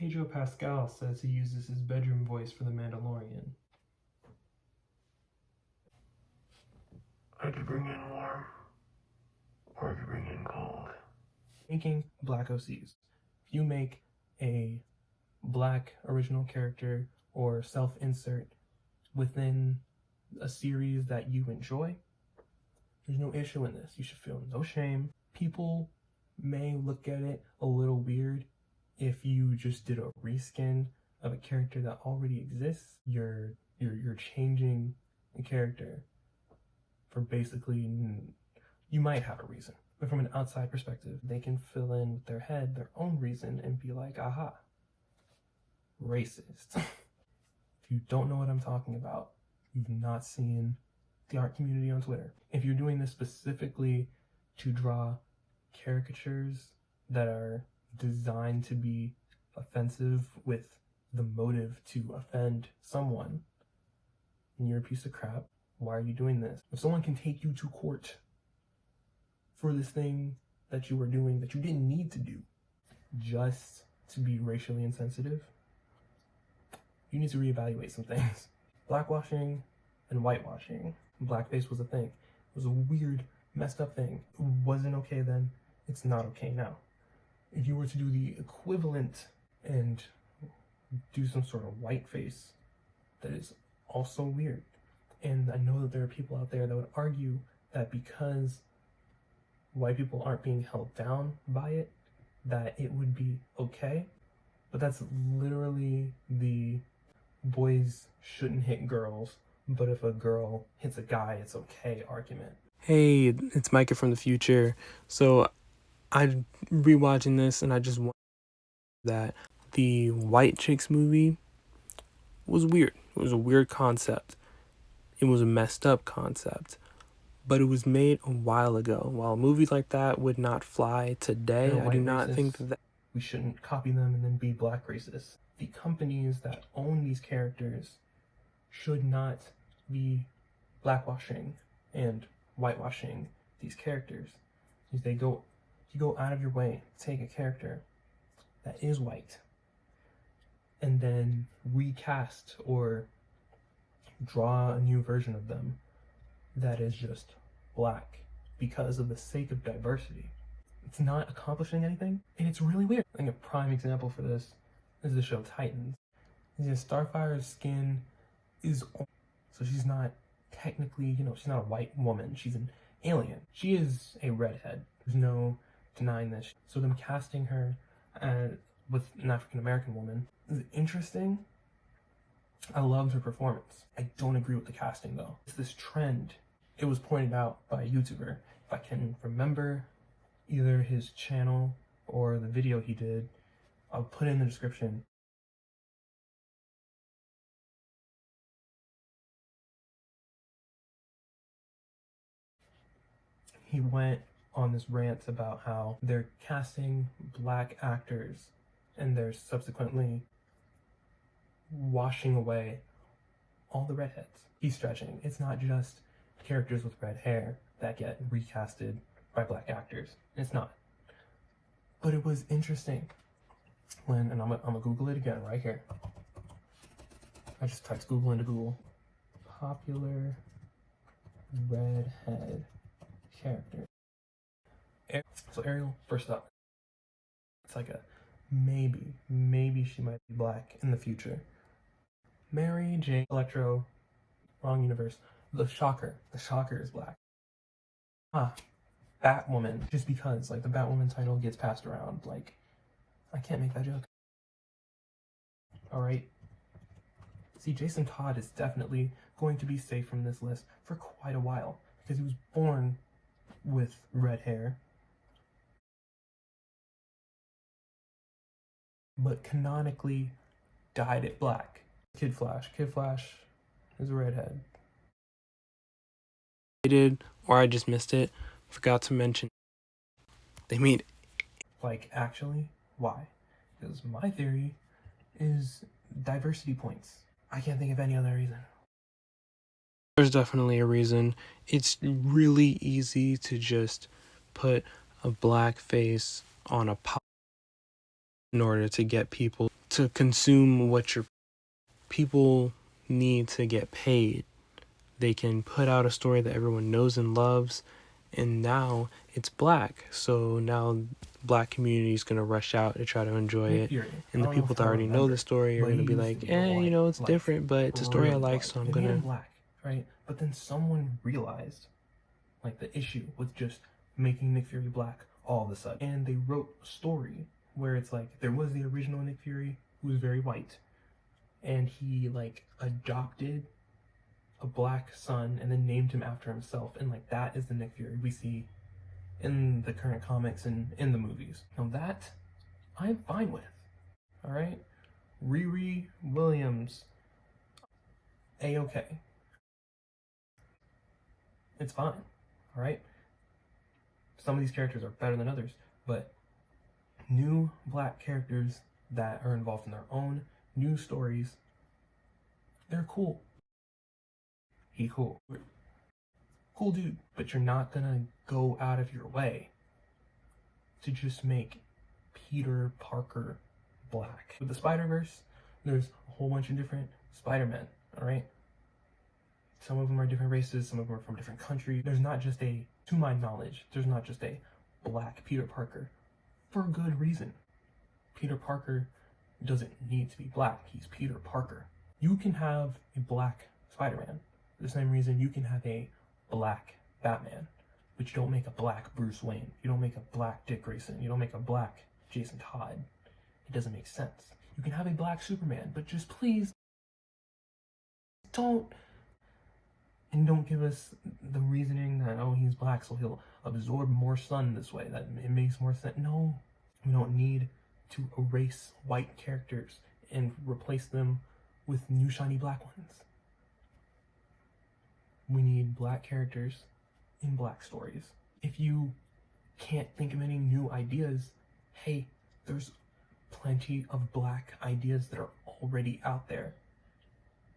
Pedro Pascal says he uses his bedroom voice for The Mandalorian. I could bring in warm, or I could bring in cold. Making black OCs. If you make a black original character or self-insert within a series that you enjoy, there's no issue in this. You should feel no shame. People may look at it a little weird if you just did a reskin of a character that already exists. You're changing the character for basically, you might have a reason, but from an outside perspective, they can fill in with their head their own reason and be like, aha, racist. If you don't know what I'm talking about, you've not seen the art community on Twitter. If you're doing this specifically to draw caricatures that are designed to be offensive with the motive to offend someone, and you're a piece of crap, why are you doing this? If someone can take you to court for this thing that you were doing that you didn't need to do just to be racially insensitive, you need to reevaluate some things. Blackwashing and whitewashing. Blackface was a thing. It was a weird, messed up thing. It wasn't okay then. It's not okay now. If you were to do the equivalent and do some sort of whiteface, that is also weird. And I know that there are people out there that would argue that because white people aren't being held down by it, that it would be okay. But that's literally the boys shouldn't hit girls, but if a girl hits a guy, it's okay argument. Hey, it's Micah from the future. So I'm rewatching this and I just want that the White Chicks movie was weird. It was a weird concept. It was a messed up concept, but it was made a while ago. While movies like that would not fly today, I do not think that we shouldn't copy them and then be black racists. The companies that own these characters should not be blackwashing and whitewashing these characters. If you go out of your way to take a character that is white and then recast or draw a new version of them that is just black because of the sake of diversity. It's not accomplishing anything, and it's really weird. I think a prime example for this is the show Titans. Starfire's skin is, so she's not technically, she's not a white woman. She's an alien. She is a redhead. There's no denying this. So them casting her with an African-American woman is interesting. I loved her performance. I don't agree with the casting though. It's this trend. It was pointed out by a YouTuber. If I can remember either his channel or the video he did, I'll put it in the description. He went on this rant about how they're casting black actors and they're subsequently washing away all the redheads. He's stretching. It's not just characters with red hair that get recasted by black actors. It's not. But it was interesting when, and I'm gonna Google it again right here. I just typed Google into Google. Popular redhead character. So Ariel, first up. It's like a maybe she might be black in the future. Mary J. Electro, wrong universe. The Shocker is black. Batwoman, just because like the Batwoman title gets passed around, like I can't make that joke. Alright. See, Jason Todd is definitely going to be safe from this list for quite a while because he was born with red hair, but canonically dyed it black. Kid Flash is a redhead. Or I just missed it, forgot to mention, they made, like, actually, why? Because my theory is diversity points. I can't think of any other reason. There's definitely a reason. It's really easy to just put a black face on a pop in order to get people to consume what your people need to get paid. They can put out a story that everyone knows and loves, and now it's black. So now black community is going to rush out to try to enjoy Nick it. Fury. And the people that already know the story are but going to he be used like, to be a you know, it's light, different, but it's a story I really like, light. so I'm They going made him to... black, right? But then someone realized, like, the issue with just making Nick Fury black all of a sudden. And they wrote a story where it's like, there was the original Nick Fury, who was very white, and he, like, adopted a black son and then named him after himself. And, like, that is the Nick Fury we see in the current comics and in the movies. Now that, I'm fine with. Alright? Riri Williams, A-okay. It's fine. Alright? Some of these characters are better than others, but new black characters that are involved in their own new stories, they're cool. He cool. Cool dude, but you're not gonna go out of your way to just make Peter Parker black. With the Spider-Verse, there's a whole bunch of different Spider-Men, alright? Some of them are different races, some of them are from different countries. There's not just a, to my knowledge, there's not just a black Peter Parker. For a good reason. Peter Parker doesn't need to be black, he's Peter Parker. You can have a black Spider-Man, for the same reason you can have a black Batman, but you don't make a black Bruce Wayne, you don't make a black Dick Grayson, you don't make a black Jason Todd. It doesn't make sense. You can have a black Superman, but just please don't give us the reasoning that, oh, he's black so he'll absorb more sun this way, that it makes more sense. No, we don't need to erase white characters and replace them with new shiny black ones. We need black characters in black stories. If you can't think of any new ideas, hey, there's plenty of black ideas that are already out there.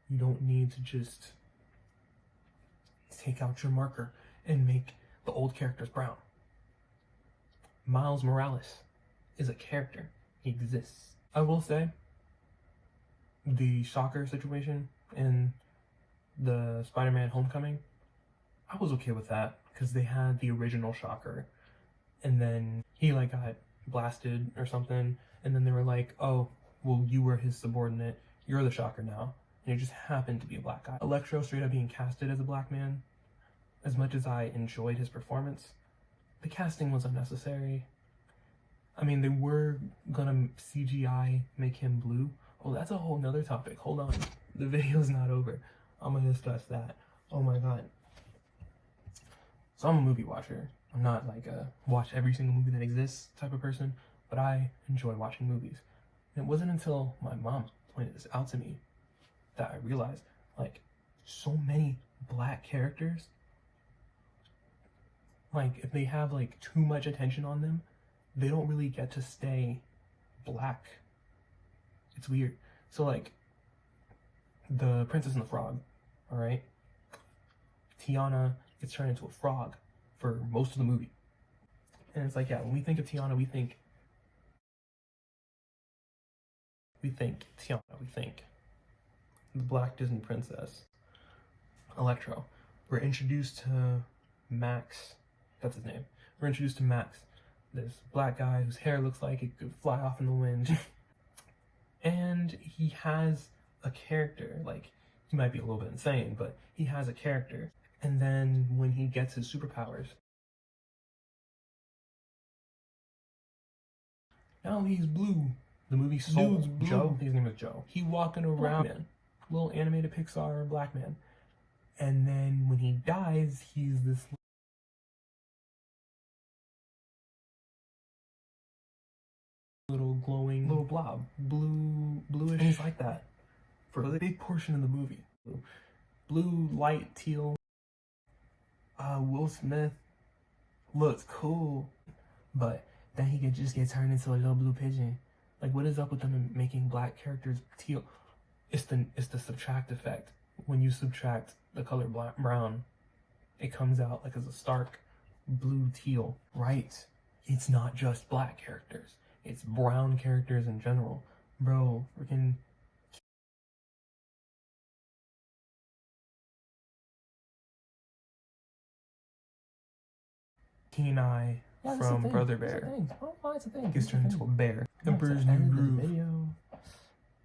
You don't need to just take out your marker and make the old characters brown. Miles Morales is a character. He exists. I will say, the Shocker situation in the Spider-Man Homecoming, I was okay with that because they had the original Shocker and then he like got blasted or something, and then they were like, oh, well, you were his subordinate, you're the Shocker now, and it just happened to be a black guy. Electro straight up being casted as a black man, as much as I enjoyed his performance, the casting was unnecessary. I mean, they were gonna CGI make him blue. Oh, that's a whole nother topic. Hold on. The video's not over. I'm gonna discuss that. Oh my god. So I'm a movie watcher. I'm not like a watch every single movie that exists type of person, but I enjoy watching movies. And it wasn't until my mom pointed this out to me that I realized, like, so many black characters, like, if they have like too much attention on them, they don't really get to stay black. It's weird. So like, the Princess and the Frog, alright? Tiana gets turned into a frog for most of the movie. And it's like, yeah, when we think of Tiana, we think Tiana, we think the Black Disney Princess, Electro. We're introduced to Max, that's his name. We're introduced to Max, this black guy whose hair looks like it could fly off in the wind. And he has a character, like, he might be a little bit insane, but he has a character. And then when he gets his superpowers, now he's blue. The movie Soul, Joe, his name is Joe. He walking around, man, little animated Pixar black man. And then when he dies, he's this little glowing little blob, bluish. And he's like that for a big portion of the movie. Blue, light, teal. Will Smith looks cool, but then he could just get turned into a little blue pigeon. Like, what is up with them making black characters teal? It's the subtract effect. When you subtract the color brown, it comes out like as a stark blue teal, right? It's not just black characters. It's brown characters in general. Bro, freaking Kenai from Brother Bear It's a thing. gets turned into a bear. Emperor's New Groove. Video.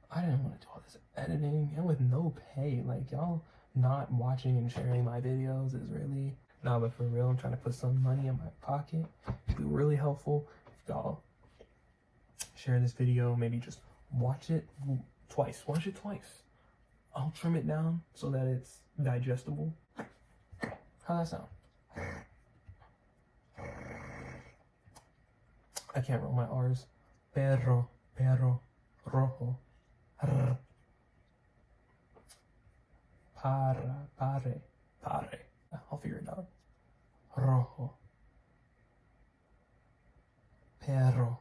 I didn't want to do all this editing and with no pay. Like, y'all not watching and sharing my videos is really... Nah, but for real, I'm trying to put some money in my pocket. It'd be really helpful if y'all share this video. Maybe just watch it twice. Watch it twice. I'll trim it down so that it's digestible. How's that sound? I can't roll my R's. Perro, rojo. R. Pare. I'll figure it out. Rojo. Perro.